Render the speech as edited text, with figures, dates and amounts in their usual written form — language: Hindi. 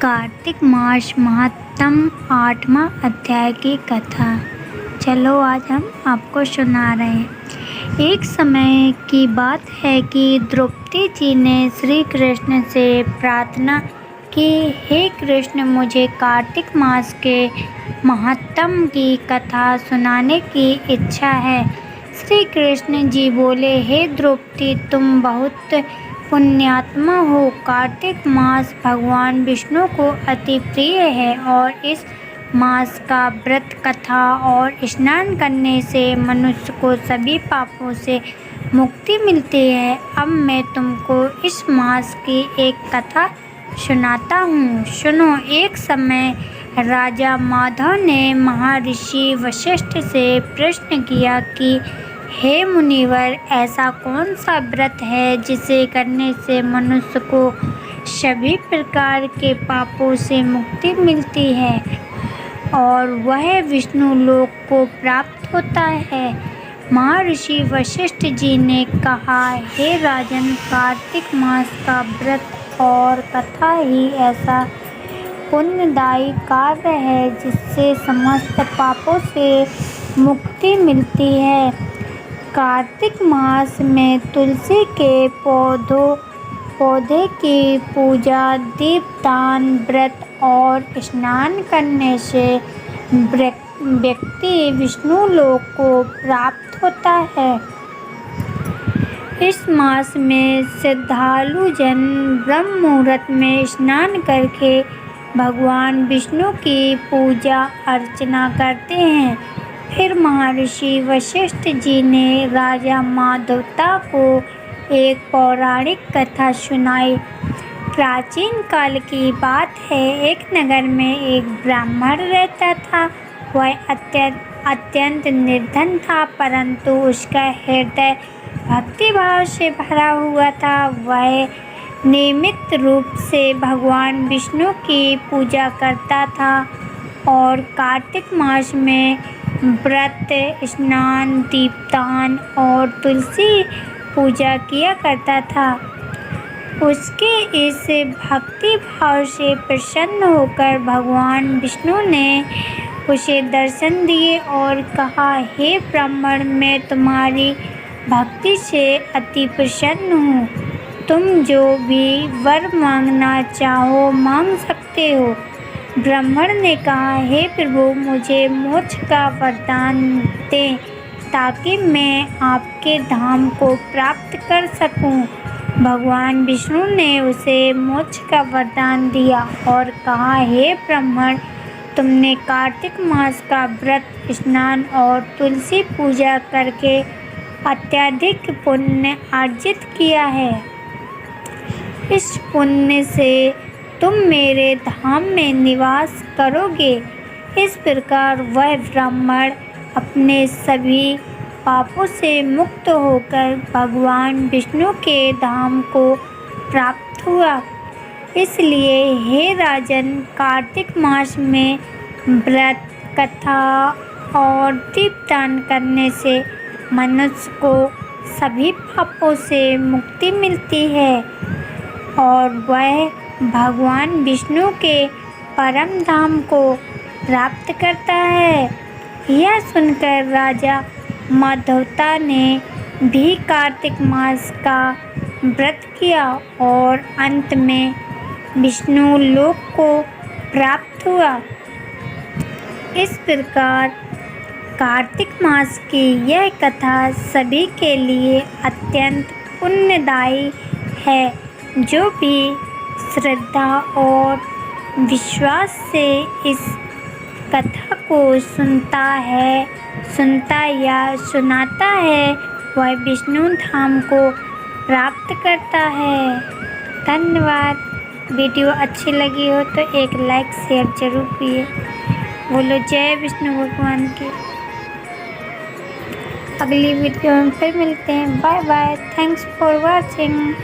कार्तिक मास महात्म 8वां अध्याय की कथा। चलो आज हम आपको सुना रहे हैं। एक समय की बात है कि द्रौपदी जी ने श्री कृष्ण से प्रार्थना की, हे कृष्ण, मुझे कार्तिक मास के महात्म की कथा सुनाने की इच्छा है। श्री कृष्ण जी बोले, हे द्रौपदी, तुम बहुत पुण्यात्मा हो। कार्तिक मास भगवान विष्णु को अति प्रिय है और इस मास का व्रत, कथा और स्नान करने से मनुष्य को सभी पापों से मुक्ति मिलती है। अब मैं तुमको इस मास की एक कथा सुनाता हूँ, सुनो। एक समय राजा माधव ने महर्षि वशिष्ठ से प्रश्न किया कि हे मुनिवर, ऐसा कौन सा व्रत है जिसे करने से मनुष्य को सभी प्रकार के पापों से मुक्ति मिलती है और वह विष्णु लोक को प्राप्त होता है? महर्षि वशिष्ठ जी ने कहा, हे राजन, कार्तिक मास का व्रत और कथा ही ऐसा पुण्यदायी कार्य है जिससे समस्त पापों से मुक्ति मिलती है। कार्तिक मास में तुलसी के पौधे की पूजा, दीपदान, व्रत और स्नान करने से व्यक्ति विष्णु लोक को प्राप्त होता है। इस मास में श्रद्धालु जन ब्रह्म मुहूर्त में स्नान करके भगवान विष्णु की पूजा अर्चना करते हैं। फिर महर्षि वशिष्ठ जी ने राजा माधवता को एक पौराणिक कथा सुनाई। प्राचीन काल की बात है, एक नगर में एक ब्राह्मण रहता था। वह अत्यंत निर्धन था, परंतु उसका हृदय भक्तिभाव से भरा हुआ था। वह नियमित रूप से भगवान विष्णु की पूजा करता था और कार्तिक मास में व्रत, स्नान, दीपदान और तुलसी पूजा किया करता था। उसके इस भक्ति भाव से प्रसन्न होकर भगवान विष्णु ने उसे दर्शन दिए और कहा, हे ब्राह्मण, मैं तुम्हारी भक्ति से अति प्रसन्न हूँ। तुम जो भी वर मांगना चाहो मांग सकते हो। ब्राह्मण ने कहा, हे प्रभु, मुझे मोक्ष का वरदान दें ताकि मैं आपके धाम को प्राप्त कर सकूं। भगवान विष्णु ने उसे मोक्ष का वरदान दिया और कहा, हे ब्राह्मण, तुमने कार्तिक मास का व्रत, स्नान और तुलसी पूजा करके अत्यधिक पुण्य अर्जित किया है। इस पुण्य से तुम मेरे धाम में निवास करोगे। इस प्रकार वह ब्राह्मण अपने सभी पापों से मुक्त होकर भगवान विष्णु के धाम को प्राप्त हुआ। इसलिए हे राजन, कार्तिक मास में व्रत, कथा और दीपदान करने से मनुष्य को सभी पापों से मुक्ति मिलती है और वह भगवान विष्णु के परम धाम को प्राप्त करता है। यह सुनकर राजा माधवता ने भी कार्तिक मास का व्रत किया और अंत में विष्णु लोक को प्राप्त हुआ। इस प्रकार कार्तिक मास की यह कथा सभी के लिए अत्यंत पुण्यदायी है। जो भी श्रद्धा और विश्वास से इस कथा को सुनता या सुनाता है, वह विष्णु धाम को प्राप्त करता है। धन्यवाद। वीडियो अच्छी लगी हो तो एक लाइक शेयर जरूर कीजिए। बोलो जय विष्णु भगवान की। अगली वीडियो में फिर मिलते हैं। Bye bye. Thanks for watching.